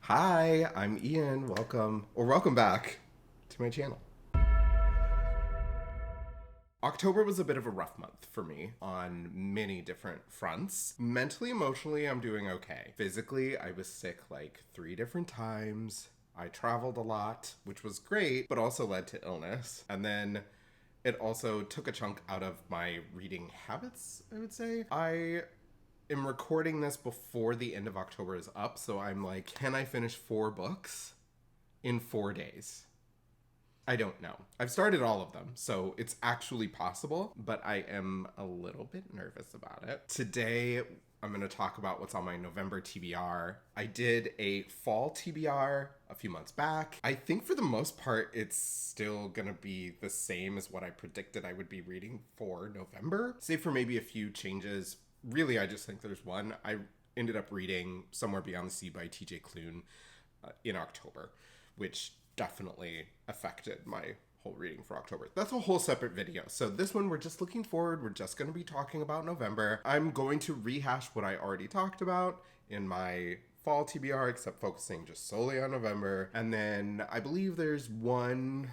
Hi, I'm Ian. Welcome back to my channel. October was a bit of a rough month for me on many different fronts. Mentally, emotionally, I'm doing okay. Physically, I was sick like 3 different times. I traveled a lot, which was great, but also led to illness. And then it also took a chunk out of my reading habits, I would say. I am recording this before the end of October is up, so I'm like, can I finish 4 books in 4 days? I don't know. I've started all of them, so it's actually possible, but I am a little bit nervous about it. Today, I'm going to talk about what's on my November TBR. I did a fall TBR a few months back. I think for the most part, it's still going to be the same as what I predicted I would be reading for November, save for maybe a few changes. Really, I just think there's one. I ended up reading Somewhere Beyond the Sea by TJ Klune in October, which definitely affected my whole reading for October. That's a whole separate video. So this one, we're just looking forward. We're just going to be talking about November. I'm going to rehash what I already talked about in my fall TBR, except focusing just solely on November. And then I believe there's one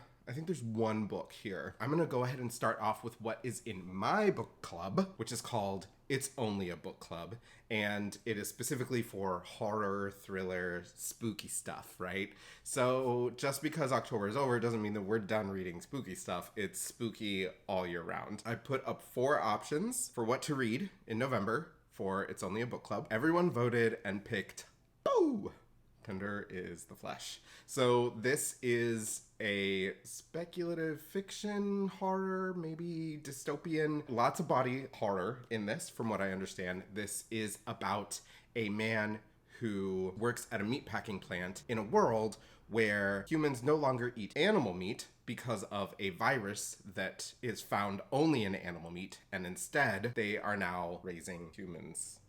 book here. I'm gonna go ahead and start off with what is in my book club, which is called It's Only a Book Club. And it is specifically for horror, thriller, spooky stuff, right? So just because October is over doesn't mean that we're done reading spooky stuff. It's spooky all year round. I put up 4 options for what to read in November for It's Only a Book Club. Everyone voted and picked Boo! Tender is the Flesh. So this is a speculative fiction horror, maybe dystopian. Lots of body horror in this, from what I understand. This is about a man who works at a meatpacking plant in a world where humans no longer eat animal meat because of a virus that is found only in animal meat, and instead they are now raising humans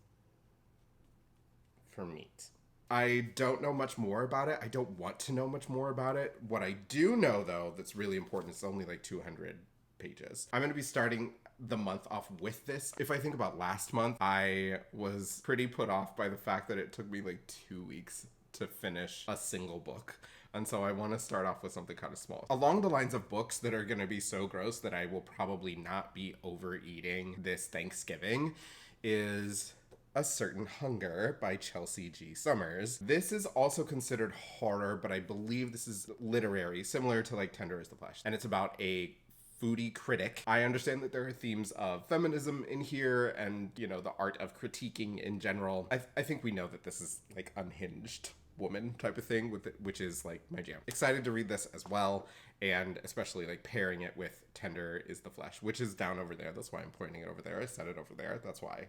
for meat. I don't know much more about it. I don't want to know much more about it. What I do know, though, that's really important, is only like 200 pages. I'm going to be starting the month off with this. If I think about last month, I was pretty put off by the fact that it took me like 2 weeks to finish a single book. And so I want to start off with something kind of small. Along the lines of books that are going to be so gross that I will probably not be overeating this Thanksgiving is A Certain Hunger by Chelsea G. Summers. This is also considered horror, but I believe this is literary, similar to like Tender is the Flesh. And it's about a foodie critic. I understand that there are themes of feminism in here and, you know, the art of critiquing in general. I think we know that this is like unhinged woman type of thing, with it, which is like my jam. Excited to read this as well, and especially like pairing it with Tender is the Flesh, which is down over there. That's why I'm pointing it over there. I said it over there. That's why.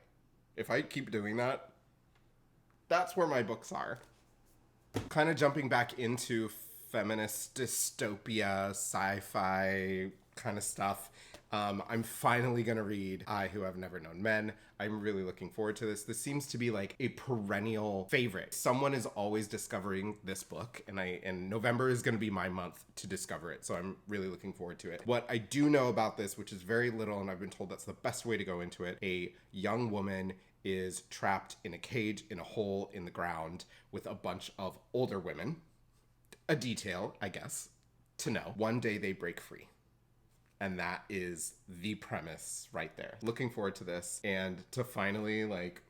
If I keep doing that, that's where my books are. Kind of jumping back into feminist dystopia, sci-fi kind of stuff. I'm finally going to read I Who Have Never Known Men. I'm really looking forward to this. This seems to be like a perennial favorite. Someone is always discovering this book, and November is going to be my month to discover it. So I'm really looking forward to it. What I do know about this, which is very little, and I've been told that's the best way to go into it, a young woman is trapped in a cage in a hole in the ground with a bunch of older women. A detail, I guess, to know. One day they break free. And that is the premise right there. Looking forward to this and to finally like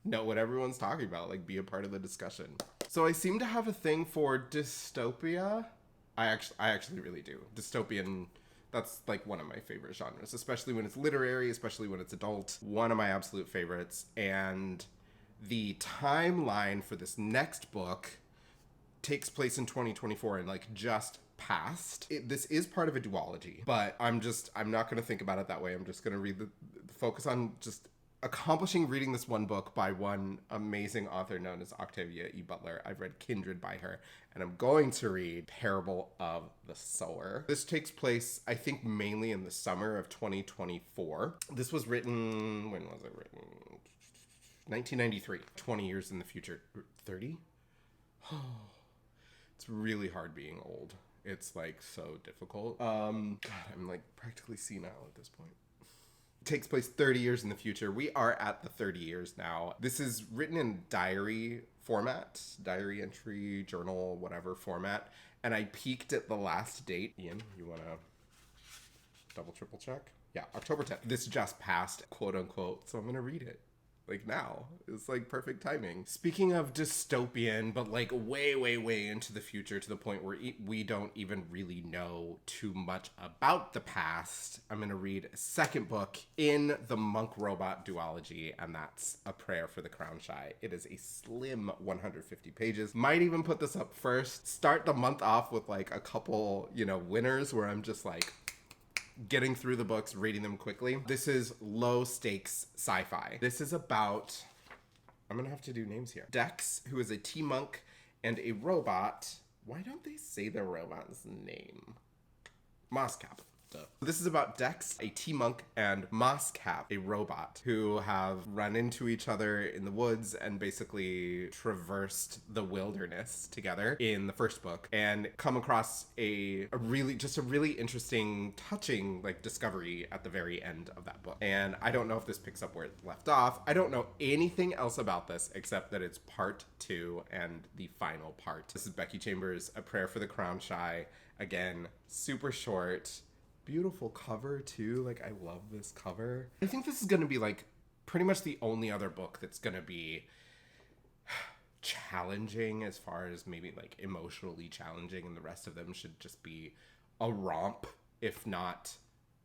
know what everyone's talking about, like be a part of the discussion. So I seem to have a thing for dystopia. I actually really do. Dystopian, that's like one of my favorite genres, especially when it's literary, especially when it's adult. One of my absolute favorites. And the timeline for this next book takes place in 2024 and like just past. This is part of a duology, but I'm not going to think about it that way. I'm just going to read the focus on just accomplishing reading this one book by one amazing author known as Octavia E. Butler. I've read Kindred by her, and I'm going to read Parable of the Sower. This takes place, I think, mainly in the summer of 2024. This was written, when was it written? 1993, 20 years in the future. 30? It's really hard being old. It's like so difficult. God, I'm like practically senile at this point. Takes place 30 years in the future. We are at the 30 years now. This is written in diary format, diary entry, journal, whatever format. And I peeked at the last date. Ian, you want to double, triple check? Yeah, October 10th. This just passed, quote unquote, so I'm going to read it. Like now. It's like perfect timing. Speaking of dystopian, but like way, way, way into the future to the point where we don't even really know too much about the past, I'm going to read a second book in the Monk Robot duology, and that's A Prayer for the Crown Shy. It is a slim 150 pages. Might even put this up first. Start the month off with like a couple, winners where I'm just like, getting through the books, reading them quickly. This is low stakes sci-fi. This is about, I'm gonna have to do names here. Dex, who is a T-monk and a robot. Why don't they say the robot's name? Moscap. This is about Dex, a T-monk, and Moscap, a robot, who have run into each other in the woods and basically traversed the wilderness together in the first book and come across a really interesting, touching discovery at the very end of that book. And I don't know if this picks up where it left off. I don't know anything else about this except that it's part 2 and the final part. This is Becky Chambers, A Prayer for the Crown Shy. Again, super short. Beautiful cover too. I love this cover. I think this is gonna be pretty much the only other book that's gonna be challenging as far as maybe emotionally challenging, and the rest of them should just be a romp, if not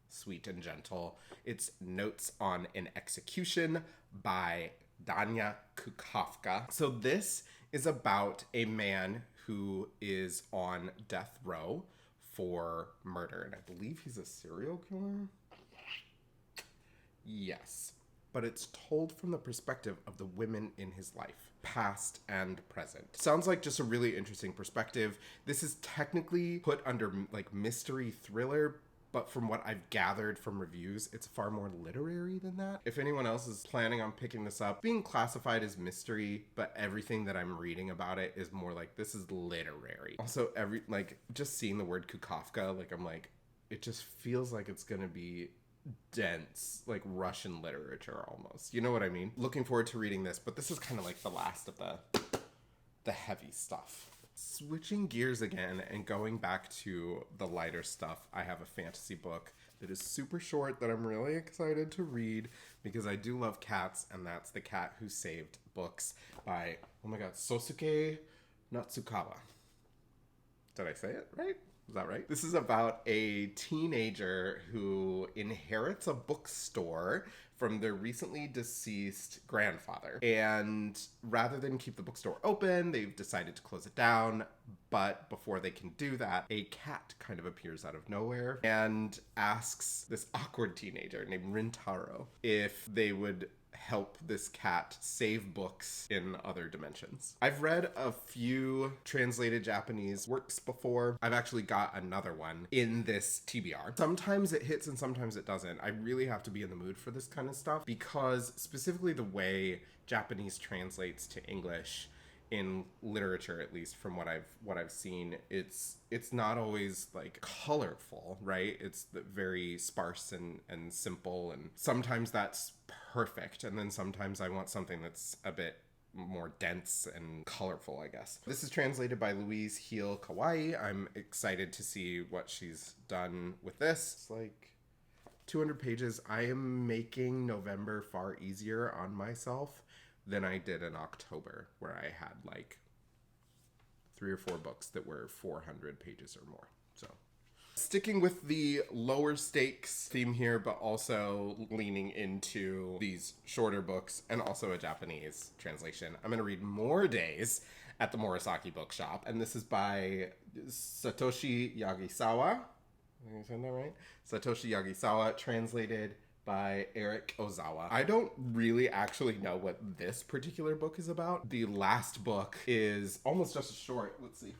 sweet and gentle. It's Notes on an Execution by Dania Kukafka. So this is about a man who is on death row for murder, and I believe he's a serial killer. Yes, but it's told from the perspective of the women in his life, past and present. Sounds like just a really interesting perspective. This is technically put under mystery thriller, but from what I've gathered from reviews, it's far more literary than that. If anyone else is planning on picking this up, being classified as mystery, but everything that I'm reading about it is more this is literary. Also, just seeing the word Kukafka, it just feels like it's gonna be dense, Russian literature almost. You know what I mean? Looking forward to reading this, but this is kind of the last of the heavy stuff. Switching gears again and going back to the lighter stuff, I have a fantasy book that is super short that I'm really excited to read because I do love cats, and that's The Cat Who Saved Books by, oh my god, Sosuke Natsukawa. Did I say it right? Is that right? This is about a teenager who inherits a bookstore from their recently deceased grandfather. And rather than keep the bookstore open, they've decided to close it down. But before they can do that, a cat kind of appears out of nowhere and asks this awkward teenager named Rintaro if they would help this cat save books in other dimensions. I've read a few translated Japanese works before. I've actually got another one in this TBR. Sometimes it hits and sometimes it doesn't. I really have to be in the mood for this kind of stuff because specifically the way Japanese translates to English in literature, at least from what I've seen, it's not always colorful, right? It's very sparse and simple, and sometimes that's perfect, and then sometimes I want something that's a bit more dense and colorful, I guess. This is translated by Louise Heel Kawai. I'm excited to see what she's done with this. It's 200 pages. I am making November far easier on myself than I did in October, where I had 3 or 4 books that were 400 pages or more. So sticking with the lower stakes theme here, but also leaning into these shorter books and also a Japanese translation, I'm going to read More Days at the Morisaki Bookshop. And this is by Satoshi Yagisawa. Am I saying that right? Satoshi Yagisawa, translated by Eric Ozawa. I don't really actually know what this particular book is about. The last book is almost just a short. Let's see.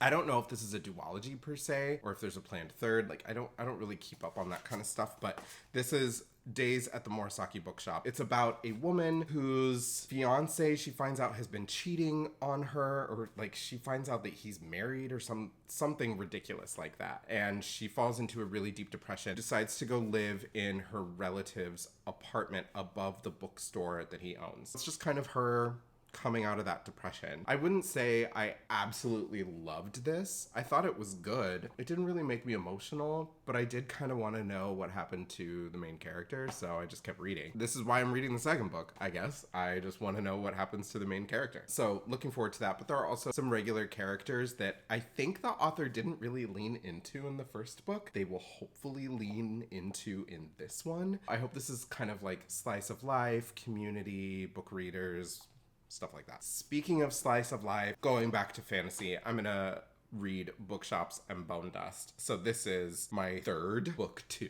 I don't know if this is a duology per se, or if there's a planned third. Like, I don't really keep up on that kind of stuff, but this is Days at the Morisaki Bookshop. It's about a woman whose fiance, she finds out, has been cheating on her, or like she finds out that he's married or something ridiculous like that. And she falls into a really deep depression, decides to go live in her relative's apartment above the bookstore that he owns. It's just kind of her coming out of that depression. I wouldn't say I absolutely loved this. I thought it was good. It didn't really make me emotional, but I did kind of want to know what happened to the main character, so I just kept reading. This is why I'm reading the second book, I guess. I just want to know what happens to the main character. So looking forward to that, but there are also some regular characters that I think the author didn't really lean into in the first book. They will hopefully lean into in this one. I hope this is kind of like slice of life, community, book readers, stuff like that. Speaking of slice of life, going back to fantasy, I'm gonna read Bookshops and Bone Dust. So this is my third book 2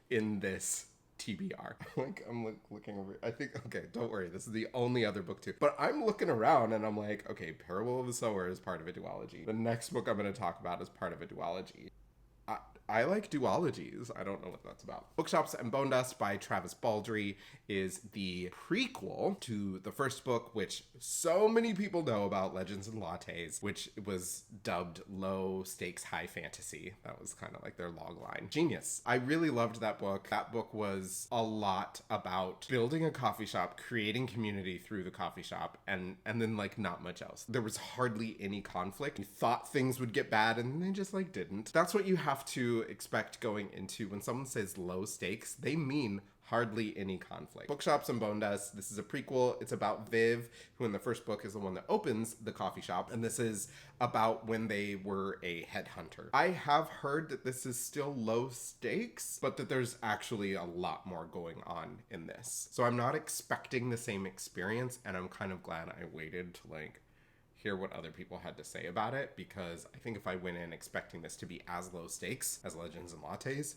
in this TBR. I'm looking over. I think, okay, don't worry. This is the only other book 2. But I'm looking around and I'm like, okay, Parable of the Sower is part of a duology. The next book I'm gonna talk about is part of a duology. I like duologies. I don't know what that's about. Bookshops and Bone Dust by Travis Baldree is the prequel to the first book, which so many people know about, Legends and Lattes, which was dubbed Low Stakes High Fantasy. That was kind of like their log line. Genius. I really loved that book. That book was a lot about building a coffee shop, creating community through the coffee shop, and then like not much else. There was hardly any conflict. You thought things would get bad and they just like didn't. That's what you have to expect going into when someone says low stakes. They mean hardly any conflict. Bookshops and Bone Dust. This is a prequel. It's about Viv, who in the first book is the one that opens the coffee shop, and this is about when they were a headhunter. I have heard that this is still low stakes, but that there's actually a lot more going on in this. So I'm not expecting the same experience, and I'm kind of glad I waited to like hear what other people had to say about it, because I think if I went in expecting this to be as low stakes as Legends and Lattes,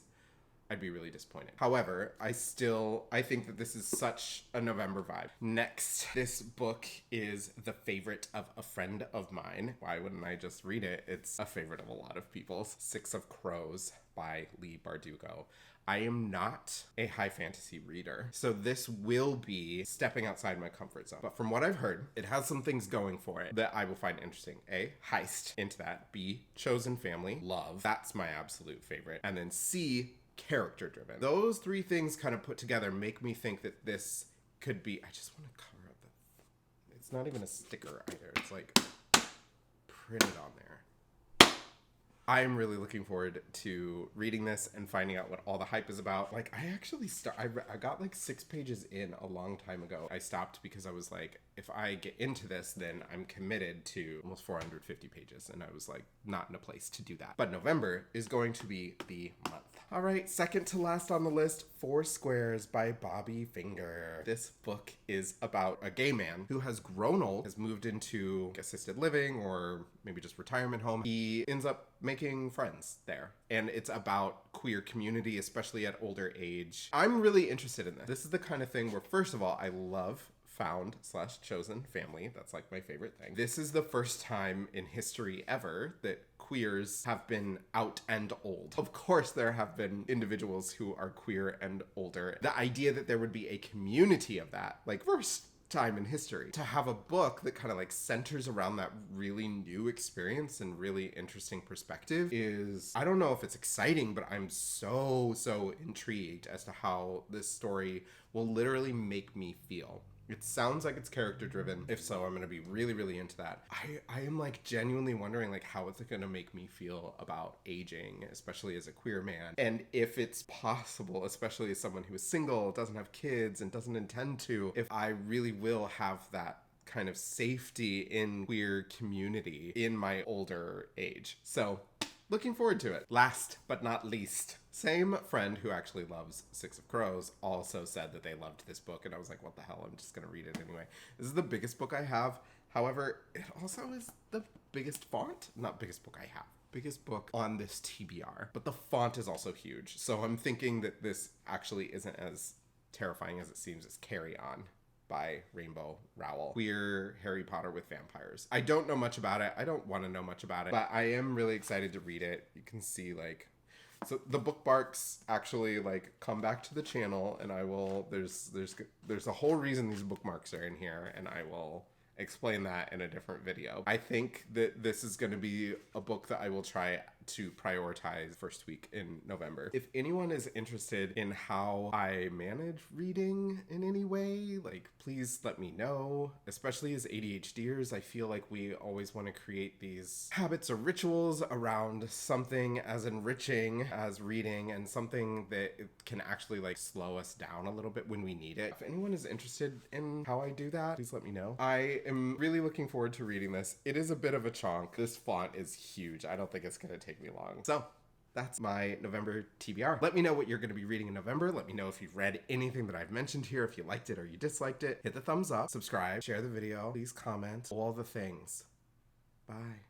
I'd be really disappointed. However, I think that this is such a November vibe. Next, this book is the favorite of a friend of mine. Why wouldn't I just read it? It's a favorite of a lot of people's. Six of Crows by Leigh Bardugo. I am not a high fantasy reader, so this will be stepping outside my comfort zone. But from what I've heard, it has some things going for it that I will find interesting. A, heist, into that. B, chosen family, love. That's my absolute favorite. And then C, character driven. Those 3 things kind of put together make me think that this could be, I just want to cover up it's not even a sticker either. It's like printed on there. I am really looking forward to reading this and finding out what all the hype is about. Like, I actually I got like 6 pages in a long time ago. I stopped because I was like, if I get into this, then I'm committed to almost 450 pages. And I was like, not in a place to do that. But November is going to be the month. All right, second to last on the list, Four Squares by Bobby Finger. This book is about a gay man who has grown old, has moved into assisted living or maybe just retirement home. He ends up making friends there. And it's about queer community, especially at older age. I'm really interested in this. This is the kind of thing where, first of all, I love found/chosen family. That's like my favorite thing. This is the first time in history ever that queers have been out and old. Of course, there have been individuals who are queer and older. The idea that there would be a community of that, like first time in history, to have a book that kind of like centers around that really new experience and really interesting perspective is, I don't know if it's exciting, but I'm so intrigued as to how this story will literally make me feel. It sounds like it's character driven. If so, I'm going to be really into that. I am like genuinely wondering like how it's going to make me feel about aging, especially as a queer man. And if it's possible, especially as someone who is single, doesn't have kids, and doesn't intend to, if I really will have that kind of safety in queer community in my older age. So looking forward to it. Last but not least, same friend who actually loves Six of Crows also said that they loved this book, and I was like, what the hell, I'm just gonna read it anyway. This is the biggest book I have. However, it also is the biggest font. Not biggest book I have. Biggest book on this TBR. But the font is also huge. So I'm thinking that this actually isn't as terrifying as it seems as Carry On. by Rainbow Rowell. Queer Harry Potter with vampires. I don't know much about it. I don't want to know much about it, but I am really excited to read it. You can see like, so the bookmarks actually like come back to the channel, and I will, there's a whole reason these bookmarks are in here, and I will explain that in a different video. I think that this is going to be a book that I will try to prioritize first week in November. If anyone is interested in how I manage reading in any way, like please let me know. Especially as ADHDers, I feel like we always want to create these habits or rituals around something as enriching as reading, and something that can actually like slow us down a little bit when we need it. If anyone is interested in how I do that, please let me know. I am really looking forward to reading this. It is a bit of a chunk. This font is huge. I don't think it's going to take me long. So that's my November TBR. Let me know what you're going to be reading in November. Let me know if you've read anything that I've mentioned here, if you liked it or you disliked it. Hit the thumbs up, subscribe, share the video, please comment, all the things. Bye.